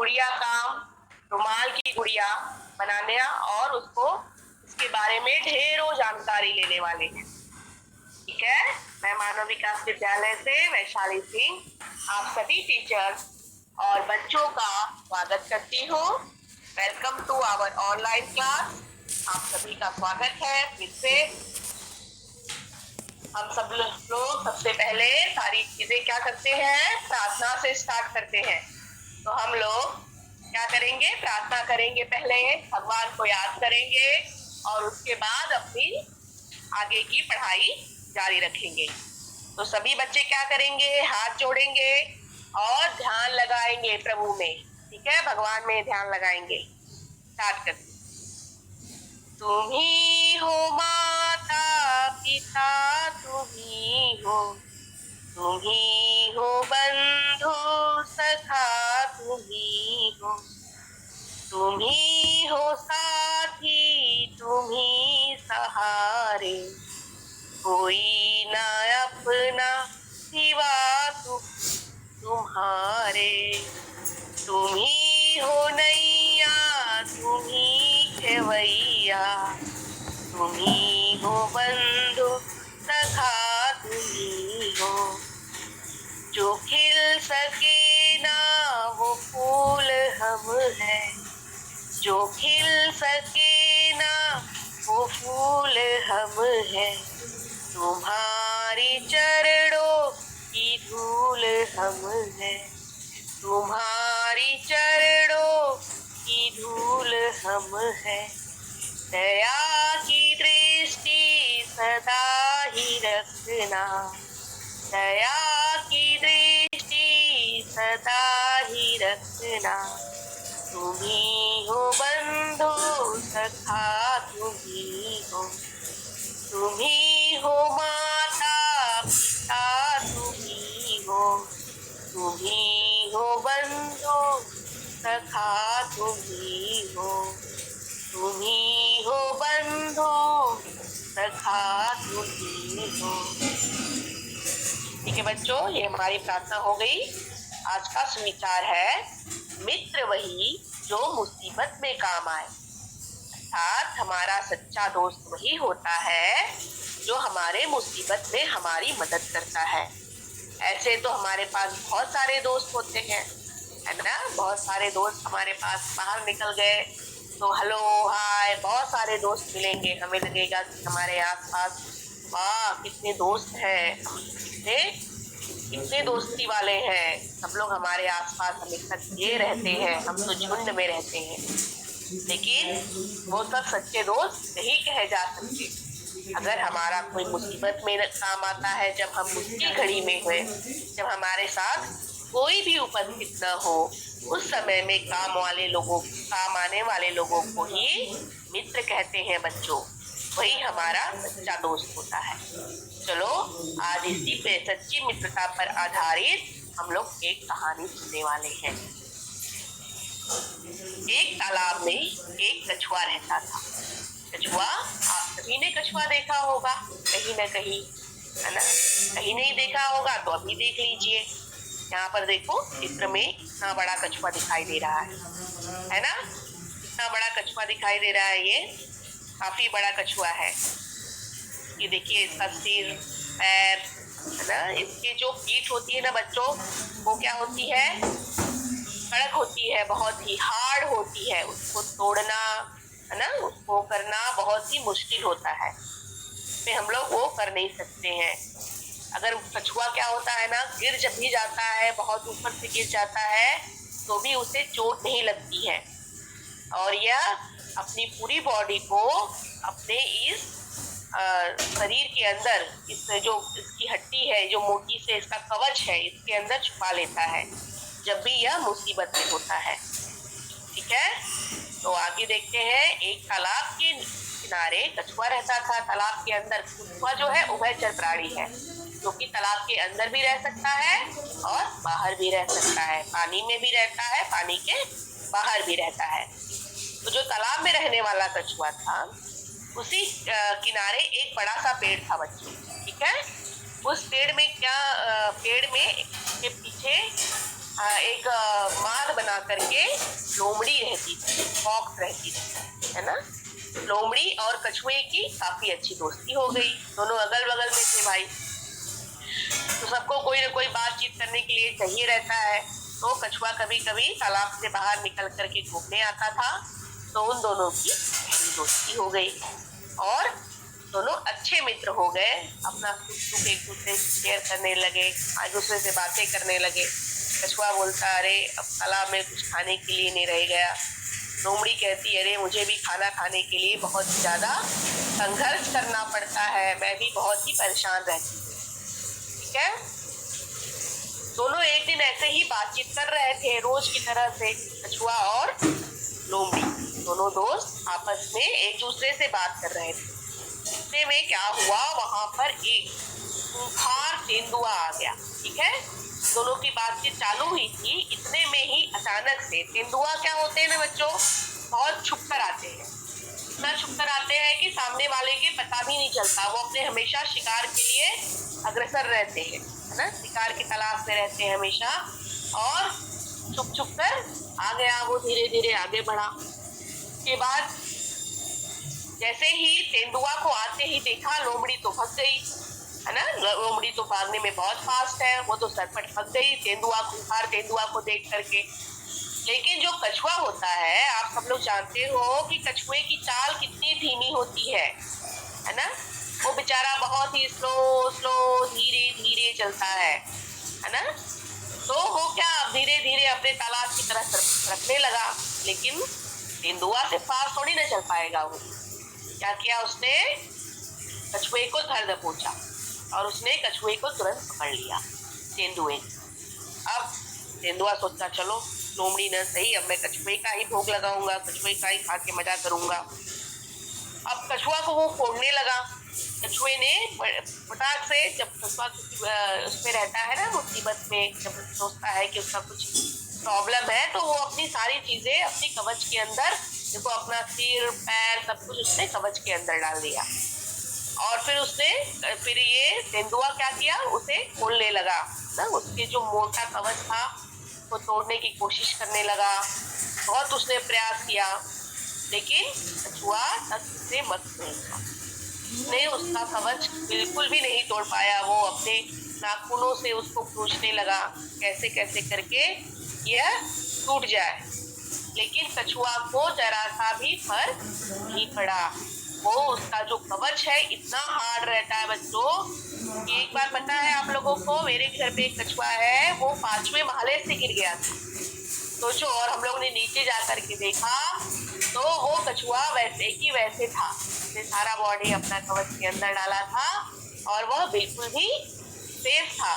गुड़िया काम, रुमाल की गुड़िया बनाने और उसको इसके बारे में ढेरों जानकारी लेने वाले हैं। ठीक है, मैं मानव विकास विद्यालय से वैशाली सिंह आप सभी टीचर्स और बच्चों का स्वागत करती हूँ। Welcome to our online class. आप सभी का स्वागत है। फिर से हम सब लोग सबसे पहले सारी चीजें क्या करते हैं, प्रार्थना से स्टार्ट करते हैं। तो हम लोग क्या करेंगे, प्रार्थना करेंगे, पहले भगवान को याद करेंगे और उसके बाद अपनी आगे की पढ़ाई जारी रखेंगे। तो सभी बच्चे क्या करेंगे, हाथ जोड़ेंगे और ध्यान लगाएंगे प्रभु में। ठीक है, भगवान में ध्यान लगाएंगे। स्टार्ट करते। तुम ही हो माता पिता, तुम ही हो बंधु सखा, तुम ही हो साथी, तुम ही सहारे, कोई ना अपना सिवा तुम्हारे। तुम ही हो नैया, तुम ही खेवैया, तुम ही हो बंधु सखा, तुम ही हो। जो खिल सके ना वो फूल हम हैं, जो खिल सके ना वो फूल हम हैं। तुम्हारी चरणों की धूल हम हैं, तुम्हारी चरणों की धूल हम हैं। दया की दृष्टि सदा ही रखना, दया की दृष्टि सदा ही रखना। तुम ही हो बंधु सखा, तुम ही हो माता पिता, तुम ही हो बंधु सखा, तुम ही हो बंधु सखा, तुम ही हो। ठीक है बच्चों, ये हमारी प्रार्थना हो गई। आज का सुविचार है, मित्र वही जो मुसीबत में काम आए। अर्थात हमारा सच्चा दोस्त वही होता है जो हमारे मुसीबत में हमारी मदद करता है। ऐसे तो हमारे पास बहुत सारे दोस्त होते हैं, है ना। बहुत सारे दोस्त हमारे पास बाहर निकल गए तो हेलो हाय, बहुत सारे दोस्त मिलेंगे, हमें लगेगा कि हमारे आसपास वाह कितने दोस्त हैं, कितने दोस्ती वाले हैं, सब लोग हमारे आसपास हमेशा ये रहते हैं, हम तो झुंड में रहते हैं। लेकिन वो सब सच्चे दोस्त नहीं कहे जा सकते। अगर हमारा कोई मुसीबत में काम आता है, जब हम मुश्किल घड़ी में हुए, जब हमारे साथ कोई भी उपस्थित न हो, उस समय में काम आने वाले लोगों को ही मित्र कहते हैं बच्चों। वही हमारा सच्चा दोस्त होता है। चलो आज इसी पे सच्ची मित्रता पर आधारित हम लोग एक कहानी सुनने वाले हैं। एक तालाब में एक कछुआ रहता था। कछुआ, आप सभी ने कछुआ देखा होगा कहीं न कहीं, है ना। कहीं नहीं देखा होगा तो अभी देख लीजिए। यहाँ पर देखो, चित्र में इतना बड़ा कछुआ दिखाई दे रहा है ना। इतना बड़ा कछुआ दिखाई दे रहा है, ये काफी बड़ा कछुआ है। ये देखिए इसका सिर, पैर, है ना। इसकी जो पीठ होती है ना बच्चों, वो क्या होती है, कड़क होती है, बहुत ही हार्ड होती है। उसको तोड़ना, है ना, उसको करना बहुत ही मुश्किल होता है। इसमें हम लोग वो कर नहीं सकते हैं। अगर कछुआ क्या होता है ना, गिर जब भी जाता है, बहुत ऊपर से गिर जाता है तो भी उसे चोट नहीं लगती है, और यह अपनी पूरी बॉडी को अपने इस शरीर के अंदर, इस जो इसकी हड्डी है, जो मोटी से इसका कवच है, इसके अंदर छुपा लेता है जब भी यह मुसीबत में होता है। ठीक है, तो आगे देखते हैं। एक तालाब के किनारे कछुआ रहता था। तालाब के अंदर, कछुआ जो है उभयचर प्राणी है, जो कि तालाब के अंदर भी रह सकता है और बाहर भी रह सकता है, पानी में भी रहता है, पानी के बाहर भी रहता है। तो जो तालाब में रहने वाला कछुआ था, उसी किनारे एक बड़ा सा पेड़ था बच्चों। ठीक है, उस पेड़ में के पीछे एक माद बना बना करके लोमड़ी रहती थी, फॉक्स रहती थी, है ना। लोमड़ी और कछुए की काफी अच्छी दोस्ती हो गई, दोनों अगल बगल में थे भाई, तो सबको कोई ना कोई बातचीत करने के लिए चाहिए रहता है। तो कछुआ कभी कभी तालाब से बाहर निकल करके घूमने आता था, तो उन दोनों की दोस्ती हो गई और दोनों अच्छे मित्र हो गए, अपना सुख दुख एक दूसरे से शेयर करने लगे, एक दूसरे से बातें करने लगे। कछुआ बोलता, अरे अब तालाब में कुछ खाने के लिए नहीं रह गया। लोमड़ी कहती, अरे मुझे भी खाना खाने के लिए बहुत ज्यादा संघर्ष करना पड़ता है, मैं भी बहुत ही परेशान रहती हूँ। ठीक है, दोनों एक दिन ऐसे ही बातचीत कर रहे थे रोज की तरह से, कछुआ और लोमड़ी दोनों दोस्त आपस में एक दूसरे से बात कर रहे थे। इतने में क्या हुआ, वहां पर एक खूंखार तेंदुआ आ गया। ठीक है, दोनों की बातचीत चालू हुई थी, इतने में ही अचानक से, तेंदुआ क्या होते हैं ना बच्चों, बहुत छुप कर आते हैं, इतना छुप कर आते हैं कि सामने वाले के पता भी नहीं चलता। वो अपने हमेशा शिकार के लिए अग्रसर रहते हैं, है ना, शिकार की तलाश में रहते हैं हमेशा, और छुप छुप कर आ गया वो, धीरे धीरे आगे बढ़ा। के बाद जैसे ही तेंदुआ को आते ही देखा, लोमड़ी तो फंस गई, है ना, लोमड़ी तो भागने में बहुत फास्ट है, वो तो सरपट फंस गई तेंदुआ, खूंखार तेंदुआ को देख करके। लेकिन जो कछुआ होता है, आप सब लोग जानते हो कि कछुए की चाल कितनी धीमी होती है ना, वो बेचारा बहुत ही स्लो स्लो धीरे धीरे चलता है ना। तो वो क्या धीरे धीरे अपने तालाब की तरफ रखने लगा, लेकिन तेंदुआ से फास्ट थोड़ी ना चल पाएगा। वो क्या किया, उसने कछुए को धर दबोचा और उसने कछुए को तुरंत पकड़ लिया तेंदुए। अब तेंदुआ सोचता, चलो लोमड़ी न सही, अब मैं कछुए का ही भोग लगाऊंगा, कछुए का ही खा के मजा करूंगा। अब कछुआ को वो फोड़ने लगा। कछुए ने फटाक से, जब कछुआ उसमें रहता है ना मुसीबत में, जब सोचता है कि उसका कुछ प्रॉब्लम है, तो वो अपनी सारी चीजें अपनी कवच के अंदर, देखो अपना सिर पैर सब कुछ उसने कवच के अंदर डाल दिया। और फिर ये तेंदुआ क्या किया, उसे खोलने लगा ना, उसके जो मोटा कवच था वो तोड़ने की कोशिश करने लगा। बहुत उसने प्रयास किया, लेकिन कछुआ तक से मत नहीं था, उसने उसका कवच बिल्कुल भी नहीं तोड़ पाया। वो अपने नाखूनों से उसको खींचने लगा, कैसे कैसे करके यह टूट जाए, लेकिन कछुआ को जरा सा भी फर्क नहीं पड़ा। वो उसका जो कवच है इतना हार्ड रहता है बच्चों, कि एक बार पता है आप लोगों को, मेरे घर पे एक कछुआ है, वो 5वें महले से गिर गया था, सोचो। और हम लोग ने नीचे जा करके देखा तो वो कछुआ वैसे की वैसे था, उसने सारा बॉडी अपना कवच के अंदर डाला था और वह बिल्कुल भी सेफ था।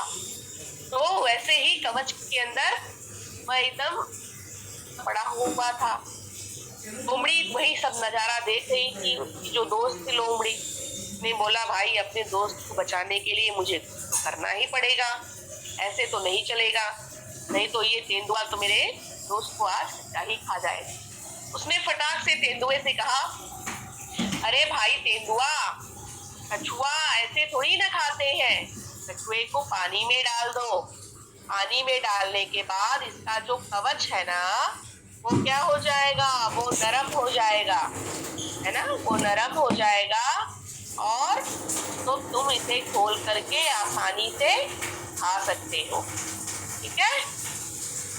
तो वैसे ही कवच के अंदर वह एकदम पड़ा हुआ था। लोमड़ी वही सब नजारा देख रही थी। उसकी जो दोस्त थी लोमड़ी ने बोला, भाई अपने दोस्त को बचाने के लिए मुझे तो करना ही पड़ेगा, ऐसे तो नहीं चलेगा, नहीं तो ये तेंदुआ तो मेरे दोस्त को आज कच्चा ही खा जाएगा। उसने फटाक से तेंदुए से कहा, अरे भाई तेंदुआ, कछुआ ऐसे थोड़ी ना खाते हैं, कछुए को पानी में डाल दो, पानी में डालने के बाद इसका जो कवच है ना, वो क्या हो जाएगा, वो नरम हो जाएगा, है ना, वो नरम हो जाएगा और तो तुम इसे खोल करके आसानी से खा सकते हो। ठीक है,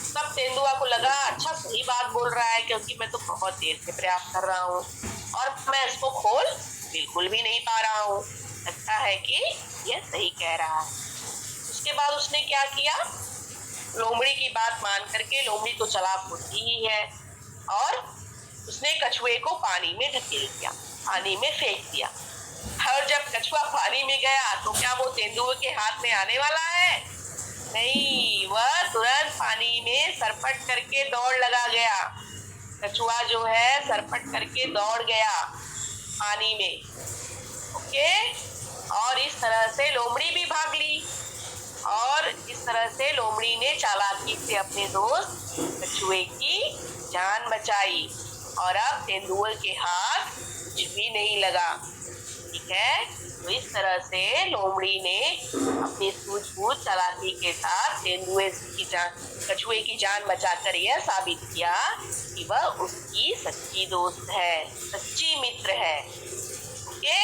तब तेंदुआ को लगा, अच्छा सही बात बोल रहा है, क्योंकि मैं तो बहुत देर से प्रयास कर रहा हूँ और मैं इसको खोल बिल्कुल भी नहीं पा रहा हूँ, लगता है कि यह सही कह रहा है। उसके बाद उसने क्या किया, लोमड़ी की बात मान करके, लोमड़ी तो चालाक होती ही है, और उसने कछुए को पानी में ढकेल दिया, पानी में फेंक दिया। और जब कछुआ पानी में गया तो क्या वो तेंदुए के हाथ में आने वाला है? नहीं, वह तुरंत पानी में सरपट करके दौड़ लगा गया। कछुआ जो है सरपट करके दौड़ गया पानी में। ओके, और इस तरह से लोमड़ी भी भाग ली, और इस तरह से लोमड़ी ने चालाकी से अपने दोस्त कछुए की जान बचाई, और अब तेंदुए के हाथ कुछ भी नहीं लगा। ठीक है। तो इस तरह से लोमड़ी ने अपनी सूझबूझ चालाकी के साथ तेंदुए की जान, कछुए की जान बचाकर यह साबित किया कि वह उसकी सच्ची दोस्त है, सच्ची मित्र है। ओके,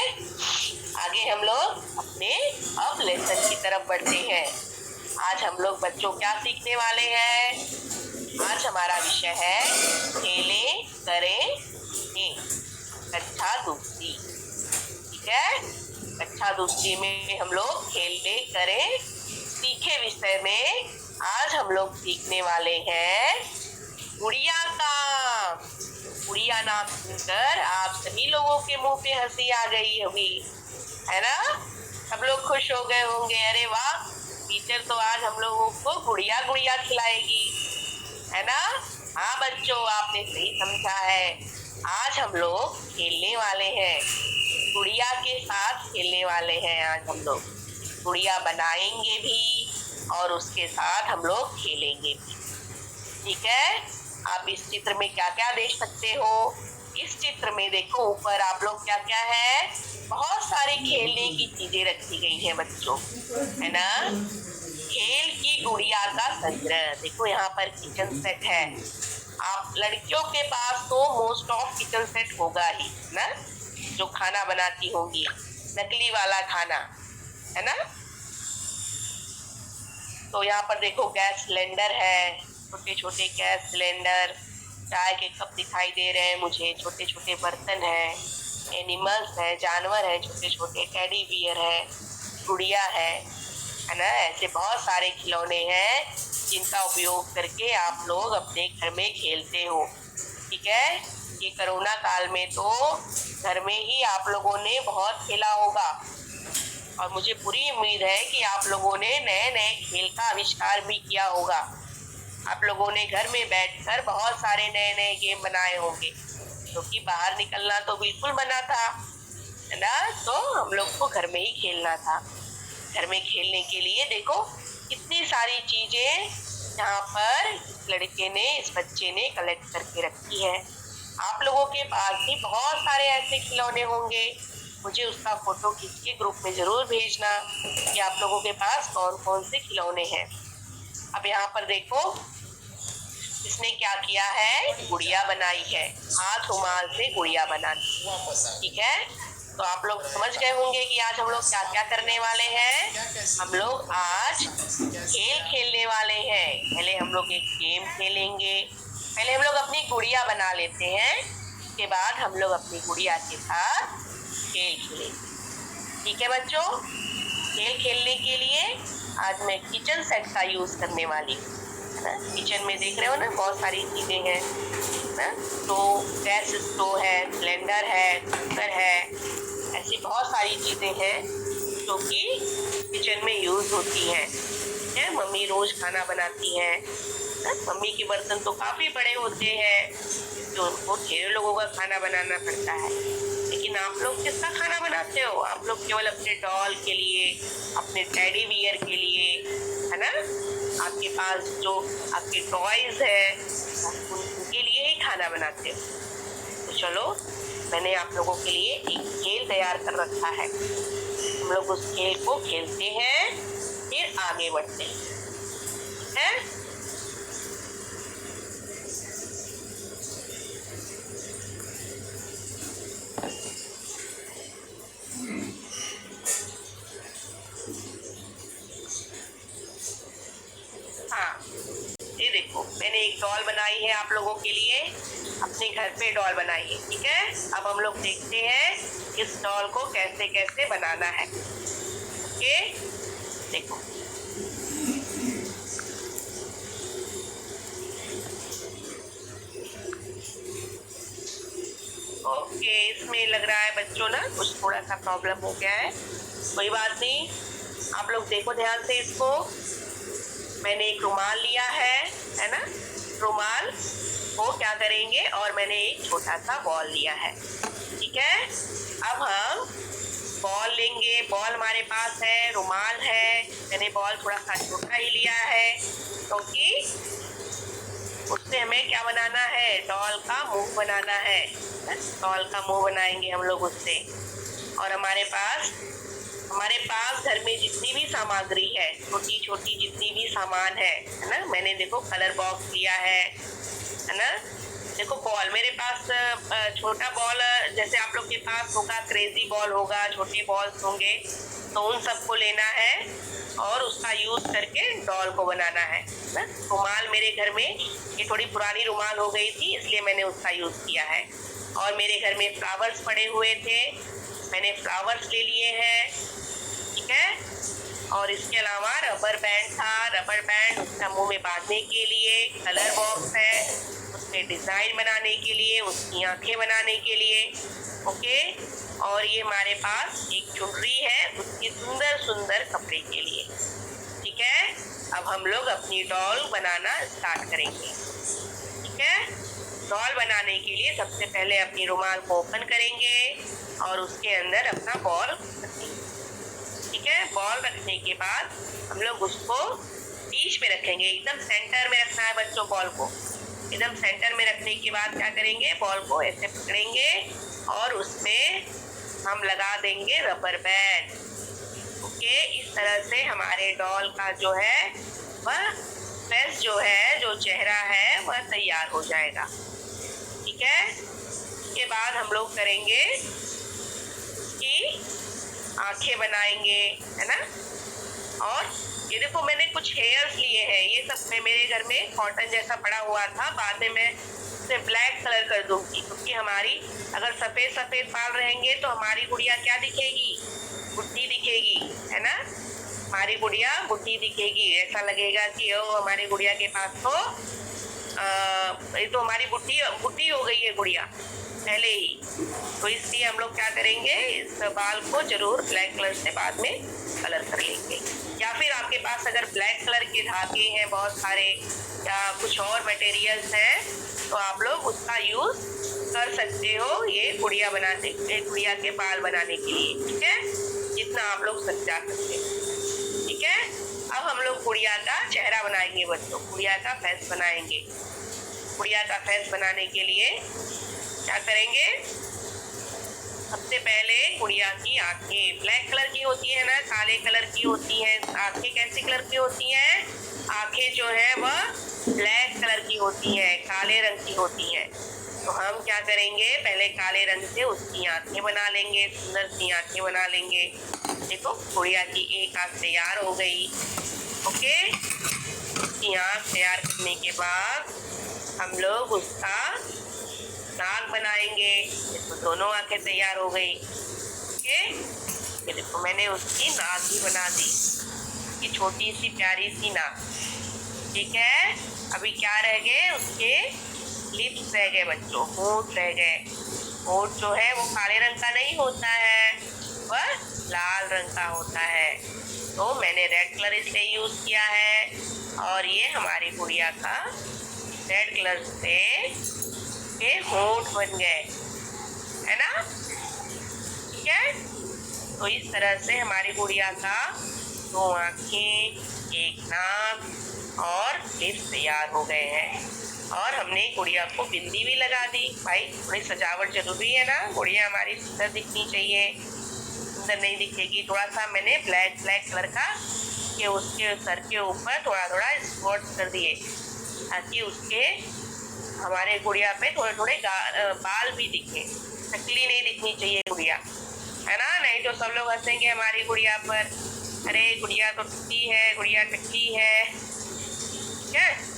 आगे हम लोग अपने अब लेसन की तरफ बढ़ते हैं। आज हम लोग बच्चों क्या सीखने वाले हैं? आज हमारा विषय है खेलें करें हैं, कक्षा दूसरी। ठीक है, कक्षा दूसरी में हम लोग खेलें करें सीखे विषय में आज हम लोग सीखने वाले हैं गुड़िया का। गुड़िया नाम सुनकर आप सभी लोगों के मुंह पे हंसी आ गई होगी, है ना? सब लोग खुश हो गए होंगे, अरे वाह, टीचर तो आज हम लोगों को गुड़िया गुड़िया खिलाएगी, है ना? हाँ बच्चों, आपने सही समझा है। आज हम लोग खेलने वाले हैं, गुड़िया के साथ खेलने वाले हैं। आज हम लोग गुड़िया बनाएंगे भी और उसके साथ हम लोग खेलेंगे भी। ठीक है, आप इस चित्र में क्या क्या देख सकते हो? इस चित्र में देखो ऊपर आप लोग क्या क्या है, बहुत सारी खेलने की चीजें रखी गई हैं बच्चों, है ना? खेल की गुड़िया का संग्रह। देखो यहाँ पर किचन सेट है। आप लड़कियों के पास तो मोस्ट ऑफ किचन सेट होगा ही ना, जो खाना बनाती होंगी, नकली वाला खाना, है ना? तो यहाँ पर देखो गैस सिलेंडर है, छोटे छोटे गैस सिलेंडर, चाय के कप दिखाई दे रहे हैं मुझे, छोटे छोटे बर्तन है, एनिमल्स है, जानवर है, छोटे छोटे टेडी बियर है, गुड़िया है ना? ऐसे बहुत सारे खिलौने हैं जिनका उपयोग करके आप लोग अपने घर में खेलते हो। ठीक है, ये कोरोना काल में तो घर में ही आप लोगों ने बहुत खेला होगा और मुझे पूरी उम्मीद है कि आप लोगों ने नए नए खेल का आविष्कार भी किया होगा। आप लोगों ने घर में बैठकर बहुत सारे नए नए गेम बनाए होंगे, क्योंकि बाहर निकलना तो बिल्कुल मना था, है ना? तो हम लोग को घर में ही खेलना था। घर में खेलने के लिए देखो कितनी सारी चीजें यहाँ पर लड़के ने, इस बच्चे ने कलेक्ट करके रखी है। आप लोगों के पास भी बहुत सारे ऐसे खिलौने होंगे, मुझे उसका फोटो खींच के ग्रुप में जरूर भेजना कि आप लोगों के पास कौन कौन से खिलौने हैं। अब यहाँ पर देखो इसने क्या किया है, गुड़िया बनाई है, हाथ रुमाल से गुड़िया बनानी। ठीक है, तो आप लोग समझ गए होंगे कि आज हम लोग क्या क्या करने वाले हैं। हम लोग आज खेल खेलने वाले हैं। पहले हम लोग एक गेम खेलेंगे, पहले हम लोग अपनी गुड़िया बना लेते हैं, उसके बाद हम लोग अपनी गुड़िया के साथ खेल खेलेंगे। ठीक है बच्चों, खेल खेलने के लिए आज मैं किचन सेट का यूज करने वाली हूँ। किचन में देख रहे हो ना, बहुत सारी चीजें हैं ना, तो गैस स्टोव है, सिलेंडर है, कुकर है, ऐसी बहुत सारी चीजें हैं जो कि किचन में यूज होती हैं। मम्मी रोज खाना बनाती हैं। मम्मी के बर्तन तो काफी बड़े होते हैं, जो उनको ढेर लोगों का खाना बनाना पड़ता है। लेकिन आप लोग किसका खाना बनाते हो? आप लोग केवल अपने डॉल के लिए, अपने टेडी बियर के लिए, है ना? आपके पास जो आपके टॉयज है उनके लिए ही खाना बनाते हो। तो चलो, मैंने आप लोगों के लिए एक खेल तैयार कर रखा है, हम लोग उस खेल को खेलते हैं, फिर आगे बढ़ते हैं। हाँ, ये देखो मैंने एक डॉल बनाई है आप लोगों के लिए, अपने घर पे डॉल बनाई है। ठीक है, अब हम लोग देखते हैं इस डॉल को कैसे कैसे बनाना है। ओके, देखो ओके, इसमें लग रहा है बच्चों ना कुछ थोड़ा सा प्रॉब्लम हो गया है, कोई बात नहीं। आप लोग देखो ध्यान से इसको, मैंने एक रुमाल लिया है ना? रुमाल को क्या करेंगे, और मैंने एक छोटा सा बॉल लिया है। ठीक है, अब हम बॉल लेंगे, बॉल हमारे पास है, रुमाल है, मैंने बॉल थोड़ा सा छोटा ही लिया है क्योंकि उससे हमें क्या बनाना है, डॉल का मुंह बनाना है। डॉल का मुंह बनाएंगे हम लोग उससे। और हमारे पास घर में जितनी भी सामग्री है, छोटी छोटी जितनी भी सामान है ना, मैंने देखो कलर बॉक्स लिया है ना। देखो बॉल मेरे पास छोटा बॉल, जैसे आप लोग के पास होगा क्रेजी बॉल होगा, छोटे बॉल्स होंगे, तो उन सबको लेना है और उसका यूज करके डॉल को बनाना है ना। रुमाल मेरे घर में ये थोड़ी पुरानी रुमाल हो गई थी, इसलिए मैंने उसका यूज किया है। और मेरे घर में फ्लावर्स पड़े हुए थे, मैंने फ्लावर्स ले लिए हैं, ठीक है। और इसके अलावा रबर बैंड था, रबर बैंड उसका मुंह में बांधने के लिए, कलर बॉक्स है उसमें डिजाइन बनाने के लिए, उसकी आंखें बनाने के लिए, ओके। और ये हमारे पास एक चुनरी है उसकी सुंदर सुंदर कपड़े के लिए, ठीक है। अब हम लोग अपनी डॉल बनाना स्टार्ट करेंगे, ठीक है। डॉल बनाने के लिए सबसे पहले अपनी रुमाल को ओपन करेंगे और उसके अंदर अपना बॉल रखेंगे, ठीक है। बॉल रखने के बाद हम लोग उसको बीच में रखेंगे, एकदम सेंटर में रखना है बच्चों बॉल को। एकदम सेंटर में रखने के बाद क्या करेंगे, बॉल को ऐसे पकड़ेंगे और उसमें हम लगा देंगे रबर बैंड, ओके। इस तरह से हमारे डॉल का जो है वह फेस जो है, जो चेहरा है वह तैयार हो जाएगा, ठीक है। इसके बाद हम लोग करेंगे कि आंखें बनाएंगे, है ना। और ये देखो मैंने कुछ हेयर्स लिए हैं, ये सब मेरे घर में कॉटन जैसा पड़ा हुआ था, बाद में मैं इसे ब्लैक कलर कर दूंगी, क्योंकि हमारी अगर सफेद सफेद बाल रहेंगे तो हमारी गुड़िया क्या दिखेगी, बुढ़ी दिखेगी, है ना। हमारी गुड़िया बुढ़ी दिखेगी, ऐसा लगेगा कि ओ हमारी गुड़िया के पास तो ये तो हमारी बुढ़ी हो गई है गुड़िया पहले ही। तो इसलिए हम लोग क्या करेंगे, इस बाल को जरूर ब्लैक कलर से बाद में कलर कर लेंगे, या फिर आपके पास अगर ब्लैक कलर के धागे हैं बहुत सारे या कुछ और मटेरियल्स हैं तो आप लोग उसका यूज कर सकते हो, ये गुड़िया बनाने, गुड़िया के बाल बनाने के लिए, ठीक है। जितना आप लोग सजा सकते हैं, ठीक है। अब हम लोग गुड़िया का चेहरा बनाएंगे बच्चों, गुड़िया का फेस बनाएंगे। गुड़िया का फेस बनाने के लिए क्या करेंगे, सबसे पहले गुड़िया की आंखें ब्लैक कलर की होती है ना, काले कलर की होती हैं। आंखें कैसे कलर की होती हैं, आंखें जो है वह ब्लैक कलर की होती हैं, काले रंग की होती हैं। तो हम क्या करेंगे, पहले काले रंग से उसकी आंखें बना लेंगे, सुंदर सी आंखें बना लेंगे। देखो गुड़िया की एक आंख तैयार हो गई, ओके। उसकी आंख तैयार करने के बाद हम लोग उसका नाक बनाएंगे, तो दोनों आंखें तैयार हो गई, ओके। ये देखो मैंने उसकी नाक भी बना दी, उसकी छोटी सी प्यारी सी नाक, ठीक है। अभी क्या रह गए, उसके लिप्स रह गए बच्चों, होंठ रह गए। होंठ जो है वो काले रंग का नहीं होता है, वह लाल रंग का होता है, तो मैंने रेड कलर इसलिए यूज किया है। और ये हमारी गुड़िया का रेड कलर से के होंठ बन गए, है ना, ठीक है। तो इस तरह से हमारी गुड़िया का 2 आंखें, 1 नाक और लिप्स तैयार हो गए हैं। और हमने गुड़िया को बिंदी भी लगा दी, भाई थोड़ी सजावट जरूरी है ना, गुड़िया हमारी सुंदर दिखनी चाहिए, सुंदर नहीं दिखेगी। थोड़ा सा मैंने ब्लैक कलर का कि उसके सर के ऊपर थोड़ा थोड़ा स्पॉट्स कर दिए, ताकि उसके हमारे गुड़िया पे थोड़े थोड़े बाल भी दिखे, टकली नहीं दिखनी चाहिए गुड़िया, है ना। नहीं तो सब लोग हंसेंगे हमारी गुड़िया पर, अरे गुड़िया तो टकली है, गुड़िया टकली है, ठीक है।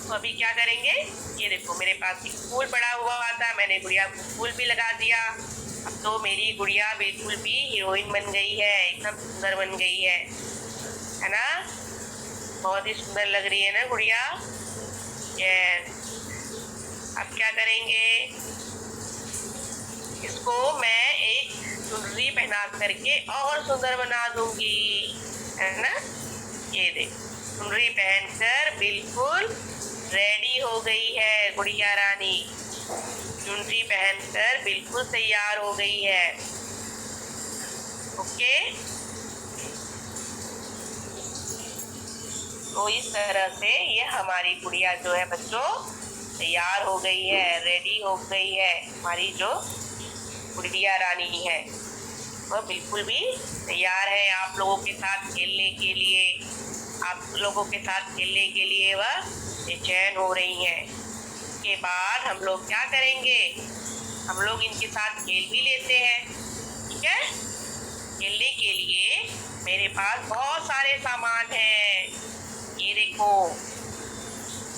तो अभी क्या करेंगे, ये देखो मेरे पास एक फूल पड़ा हुआ था, मैंने गुड़िया को फूल भी लगा दिया। अब तो मेरी गुड़िया बिल्कुल भी हीरोइन बन गई है, एकदम सुंदर बन गई है ना। बहुत ही सुंदर लग रही है ना गुड़िया, यस। अब क्या करेंगे, इसको मैं एक चुनरी पहना करके और सुंदर बना दूंगी, है ना। ये देख चुनरी पहनकर बिल्कुल रेडी हो गई है गुड़िया रानी, चुनरी पहनकर बिल्कुल तैयार हो गई है, ओके। तो इस तरह से ये हमारी गुड़िया जो है बच्चों तैयार हो गई है, रेडी हो गई है, हमारी जो गुड़िया रानी है वह बिल्कुल भी तैयार है आप लोगों के साथ खेलने के लिए। आप लोगों के साथ खेलने के लिए वह बेचैन हो रही हैं। इसके बाद हम लोग क्या करेंगे, हम लोग इनके साथ खेल भी लेते हैं। ठीक है, खेलने के लिए मेरे पास बहुत सारे सामान हैं। ये देखो,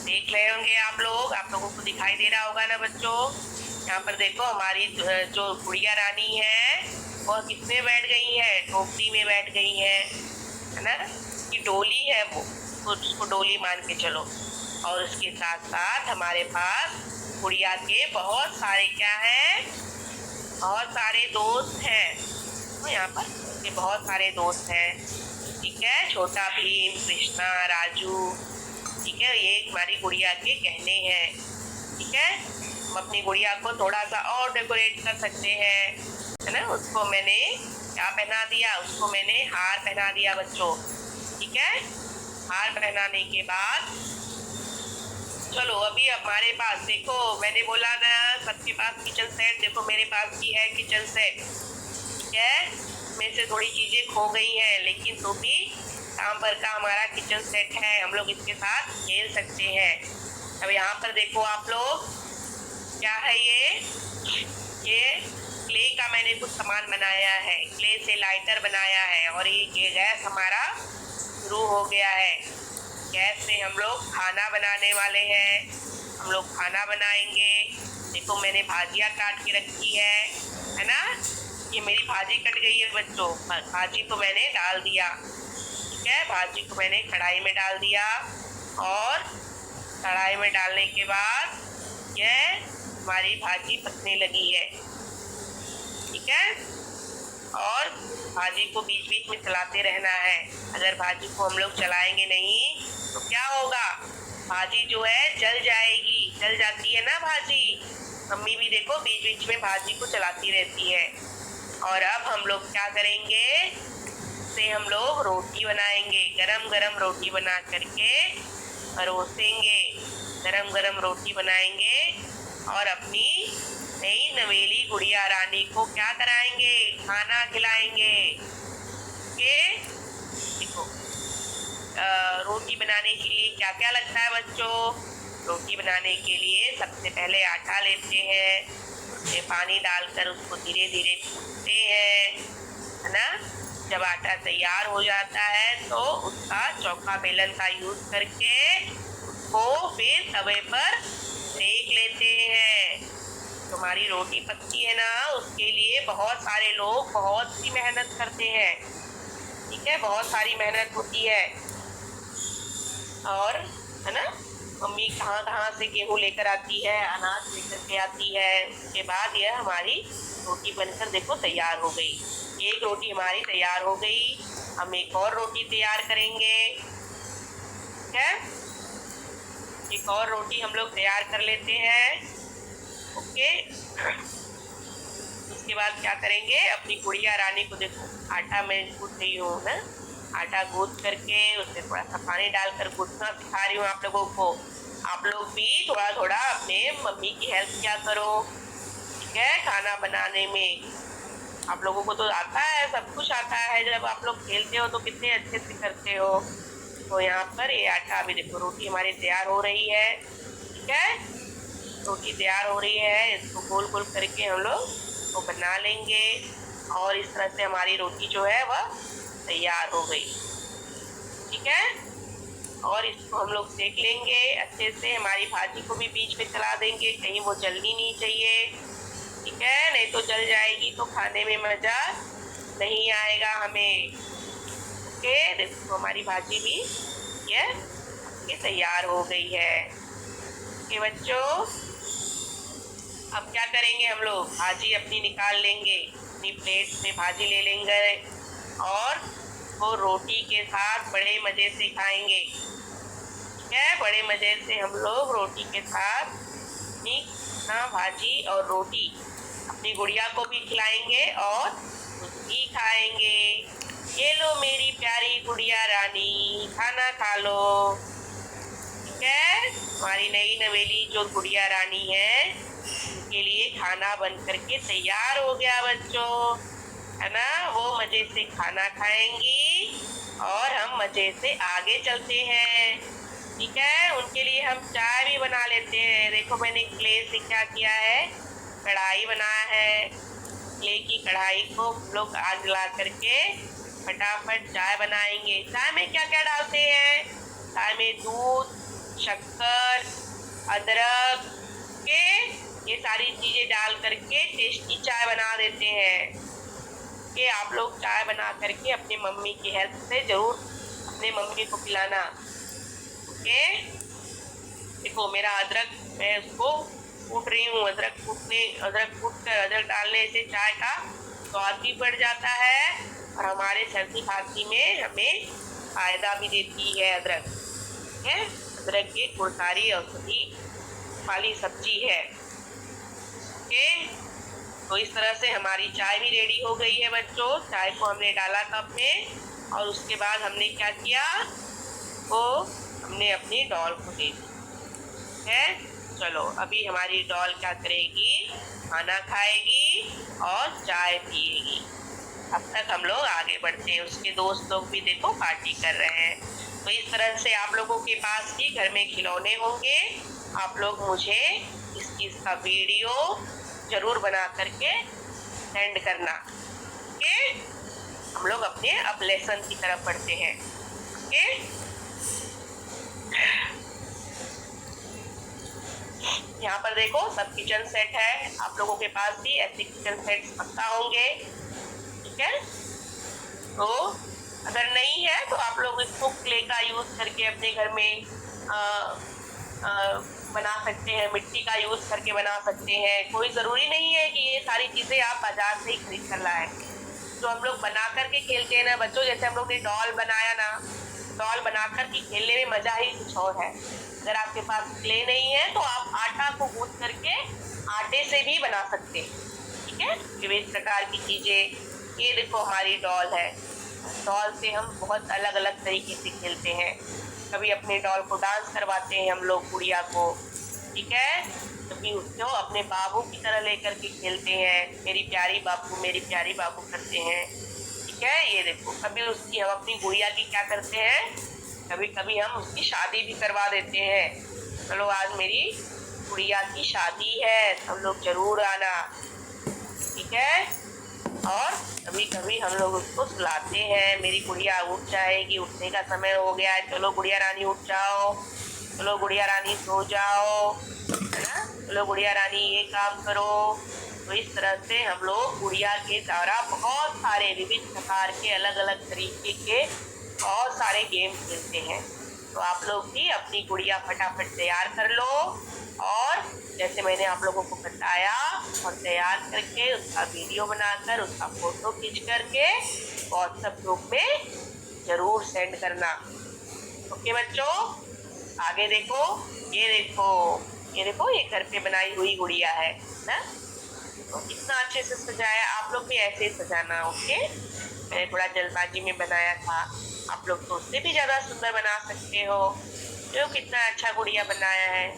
देख रहे होंगे आप लोगों को दिखाई दे रहा होगा ना बच्चों। यहाँ पर देखो हमारी जो गुड़िया रानी है वह किसमें बैठ गई है, टोकरी में बैठ गई है ना। कि डोली है वो, तो उसको डोली मान के चलो। और उसके साथ साथ हमारे पास गुड़िया के बहुत सारे क्या हैं, बहुत सारे दोस्त हैं। तो यहाँ पर ये बहुत सारे दोस्त हैं। ठीक है, छोटा भीम, कृष्णा, राजू। ठीक है, ये हमारी गुड़िया के गहने हैं। ठीक है, हम अपनी गुड़िया को थोड़ा सा और डेकोरेट कर सकते हैं, है ना। उसको मैंने क्या पहना दिया, उसको मैंने हार पहना दिया बच्चों। ठीक है, हार पहनाने के बाद चलो अभी हमारे पास देखो, मैंने बोला ना सबके पास किचन सेट। देखो मेरे पास भी है किचन सेट। ठीक है, में से थोड़ी चीजें खो गई हैं, लेकिन तो भी काम पर का हमारा किचन सेट है, हम लोग इसके साथ खेल सकते हैं। अब यहाँ पर देखो आप लोग, क्या है ये क्ले का मैंने कुछ सामान बनाया है। क्ले से लाइटर बनाया है और ये गैस हमारा शुरू हो गया है। गैस से हम लोग खाना बनाने वाले हैं। हम लोग खाना बनाएंगे। देखो मैंने भाजियाँ काट के रखी है ना। ये मेरी भाजी कट गई है बच्चों। भाजी को मैंने डाल दिया। ठीक है, भाजी को मैंने कढ़ाई में डाल दिया और कढ़ाई में डालने के बाद यह हमारी भाजी पकने लगी है। ठीक है, और भाजी को बीच बीच में चलाते रहना है। अगर भाजी को हम लोग चलाएंगे नहीं तो क्या होगा, भाजी जो है जल जाएगी। जल जाती है ना भाजी। मम्मी भी देखो बीच बीच में भाजी को चलाती रहती है। और अब हम लोग क्या करेंगे, से हम लोग रोटी बनाएंगे। गरम गरम रोटी बना करके परोसेंगे। गरम गरम रोटी बनाएंगे और अपनी नई नवेली गुड़िया रानी को क्या कराएंगे, खाना खिलाएंगे। के देखो रोटी बनाने के लिए क्या क्या लगता है बच्चों। रोटी बनाने के लिए सबसे पहले आटा लेते हैं, उसमें पानी डालकर उसको धीरे धीरे कूटते हैं, है ना। जब आटा तैयार हो जाता है तो उसका चौका बेलन का यूज करके उसको फिर तवे पर सेक लेते हैं। तुम्हारी रोटी पकती है ना, उसके लिए बहुत सारे लोग बहुत सी मेहनत करते हैं। ठीक है, बहुत सारी मेहनत होती है। और है ना, मम्मी कहाँ कहाँ से गेहूँ लेकर आती है, अनाज लेकर के आती है। उसके बाद यह हमारी रोटी बनकर देखो तैयार हो गई। एक रोटी हमारी तैयार हो गई। हम एक और रोटी तैयार करेंगे। ठीक है, एक और रोटी हम लोग तैयार कर लेते हैं। ओके, उसके बाद क्या करेंगे, अपनी गुड़िया रानी को देखो आटा मैं गूंथ रही हूँ ना। आटा गूंथ करके उसमें थोड़ा सा पानी डालकर गूंथना सिखा रही हूँ आप लोगों को। आप लोग भी थोड़ा थोड़ा अपने मम्मी की हेल्प किया करो। ठीक है, खाना बनाने में आप लोगों को तो आता है, सब कुछ आता है। जब आप लोग खेलते हो तो कितने अच्छे से करते हो। तो यहाँ पर ये आटा अभी देखो, रोटी हमारी तैयार हो रही है। ठीक है, रोटी तैयार हो रही है। इसको गोल गोल करके हम लोग तो बना लेंगे और इस तरह से हमारी रोटी जो है वह तैयार हो गई। ठीक है, और इसको हम लोग सेक लेंगे अच्छे से। हमारी भाजी को भी बीच में चला देंगे, कहीं वो जलनी नहीं चाहिए। ठीक है, नहीं तो जल जाएगी तो खाने में मज़ा नहीं आएगा हमें। ओके, देखो हमारी भाजी भी ये तैयार हो गई है। ओके बच्चों, अब क्या करेंगे, हम लोग भाजी अपनी निकाल लेंगे। अपनी प्लेट में भाजी ले लेंगे और वो रोटी के साथ बड़े मज़े से खाएंगे। ठीक है, बड़े मज़े से हम लोग रोटी के साथ अपनी भाजी और रोटी अपनी गुड़िया को भी खिलाएंगे और खुद भी खाएंगे। ये लो मेरी प्यारी गुड़िया रानी, खाना खा लो। ठीक है, हमारी नई नवेली जो गुड़िया रानी है आपके लिए खाना बन करके तैयार हो गया बच्चों, है ना। वो मजे से खाना खाएंगी और हम मजे से आगे चलते हैं, ठीक है। उनके लिए हम चाय भी बना लेते हैं। देखो मैंने क्ले से क्या किया है, कढ़ाई बनाया है। क्ले की कढ़ाई को हम लोग आग जला करके फटाफट चाय बनाएंगे। चाय में क्या क्या डालते हैं, चाय में दूध, शक्कर, अदरक के ये सारी चीजें डाल करके टेस्टी चाय बना देते हैं। कि आप लोग चाय बना करके अपनी मम्मी की हेल्प से जरूर अपने मम्मी को पिलाना, ओके। देखो मेरा अदरक, मैं उसको कूट रही हूँ। अदरक कूटकर अदरक डालने से चाय का स्वाद भी बढ़ जाता है और हमारे सर्दी खांसी में हमें फायदा भी देती है अदरक, है। अदरक की गुणकारी औषधि वाली सब्जी है, ओके। तो इस तरह से हमारी चाय भी रेडी हो गई है बच्चों। चाय को हमने डाला कप में और उसके बाद हमने क्या किया, वो हमने अपनी डॉल को दे दी है। चलो अभी हमारी डॉल क्या करेगी, खाना खाएगी और चाय पिएगी। अब तक हम लोग आगे बढ़ते हैं। उसके दोस्त लोग भी देखो पार्टी कर रहे हैं। तो इस तरह से आप लोगों के पास भी घर में खिलौने होंगे। आप लोग मुझे इस चीज का वीडियो जरूर बना करके सेंड करना, ओके। हम लोग अपने अब लेसन की तरफ बढ़ते हैं, ओके। यहाँ पर देखो सब किचन सेट है। आप लोगों के पास भी ऐसे किचन सेट पक्का होंगे, ठीक है। तो अगर नहीं है तो आप लोग इसको क्ले का यूज करके अपने घर में बना सकते हैं, मिट्टी का यूज करके बना सकते हैं। कोई जरूरी नहीं है कि ये सारी चीजें आप बाजार से ही खरीद कर लाएं। जो हम लोग बना करके खेलते हैं ना बच्चों, जैसे हम लोग ने डॉल बनाया ना, डॉल बना करके खेलने में मजा ही कुछ और है। अगर आपके पास क्ले नहीं है तो आप आटा को गूंथ करके आटे से भी बना सकते हैं, ठीक है। विविध प्रकार की चीजें। ये देखो हमारी डॉल है। डॉल से हम बहुत अलग अलग तरीके से खेलते हैं। कभी अपने डॉल को डांस करवाते हैं हम लोग, गुड़िया को, ठीक है। कभी उसको अपने बाबू की तरह लेकर के खेलते हैं, मेरी प्यारी बाबू मेरी प्यारी बाबू करते हैं, ठीक है। ये देखो कभी उसकी हम अपनी गुड़िया की क्या करते हैं, कभी कभी हम उसकी शादी भी करवा देते हैं। चलो आज मेरी गुड़िया की शादी है, सब लोग जरूर आना, ठीक है। और कभी कभी हम लोग उसको सुलाते हैं। मेरी गुड़िया उठ जाएगी, उठने का समय हो गया है, चलो गुड़िया रानी उठ जाओ, चलो गुड़िया रानी सो जाओ, है ना। चलो गुड़िया रानी ये काम करो। तो इस तरह से हम लोग गुड़िया के द्वारा बहुत सारे विविध प्रकार के अलग अलग तरीके के बहुत सारे गेम खेलते हैं। तो आप लोग भी अपनी गुड़िया फटाफट तैयार कर लो और जैसे मैंने आप लोगों को बताया और तैयार करके उसका वीडियो बनाकर उसका फोटो खींच करके व्हाट्सएप ग्रुप में जरूर सेंड करना, ओके बच्चों। आगे देखो, ये देखो ये देखो, ये घर पे बनाई हुई गुड़िया है ना। तो कितना अच्छे से सजाया। आप लोग भी ऐसे ही सजाना, ओके। मैंने थोड़ा जल्दबाजी में बनाया था, आप लोग तो उससे भी ज्यादा सुंदर बना सकते हो। जो कितना अच्छा गुड़िया बनाया है।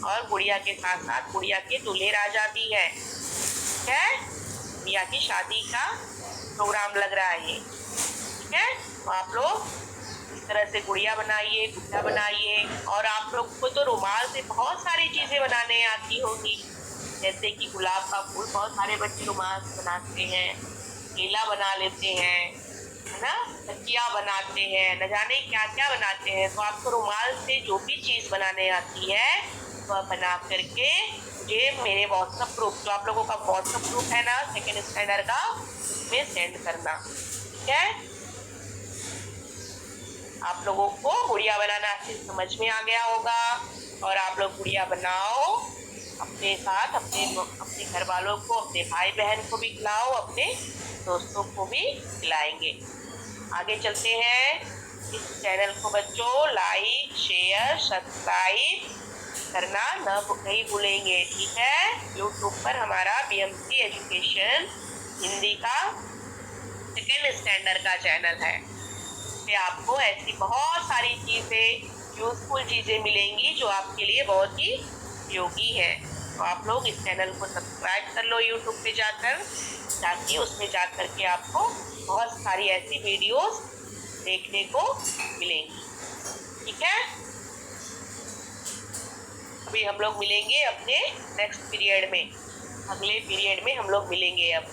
और गुड़िया के साथ साथ गुड़िया के दूल्हे राजा भी है, ठीक है। गुड़िया की शादी का प्रोग्राम लग रहा है ये, ठीक है। तो आप लोग इस तरह से गुड़िया बनाइए, गुड्डा बनाइए। और आप लोग को तो रुमाल से बहुत सारी चीजें बनाने आती होगी, जैसे कि गुलाब का फूल बहुत सारे बच्चे रुमाल से बनाते हैं, केला बना लेते हैं, है ना, तकिया बनाते हैं, न जाने क्या क्या बनाते हैं। तो आपको रुमाल से जो भी चीज बनाने आती है वह बना करके मुझे मेरे व्हाट्सएप ग्रुप, जो आप लोगों का व्हाट्सएप ग्रुप है ना सेकेंड स्टैंडर्ड का, उसमें सेंड करना, ठीक है। आप लोगों को गुड़िया बनाना अच्छे समझ में आ गया होगा और आप लोग गुड़िया बनाओ अपने साथ, अपने घर वालों को, अपने भाई बहन को भी खिलाओ, अपने दोस्तों को भी खिलाएंगे। आगे चलते हैं। इस चैनल को बच्चों लाइक शेयर सब्सक्राइब करना नहीं भूलेंगे, ठीक है। यूट्यूब पर हमारा BMC एजुकेशन हिंदी का सेकेंड स्टैंडर्ड का चैनल है। इसमें आपको ऐसी बहुत सारी चीजें, यूजफुल चीजें मिलेंगी जो आपके लिए बहुत ही उपयोगी है। तो आप लोग इस चैनल को सब्सक्राइब कर लो यूट्यूब पे जाकर, ताकि उसमें जाकर के आपको बहुत सारी ऐसी वीडियोस देखने को मिलेंगी। ठीक है, अभी हम लोग मिलेंगे अपने नेक्स्ट पीरियड में, अगले पीरियड में हम लोग मिलेंगे अब।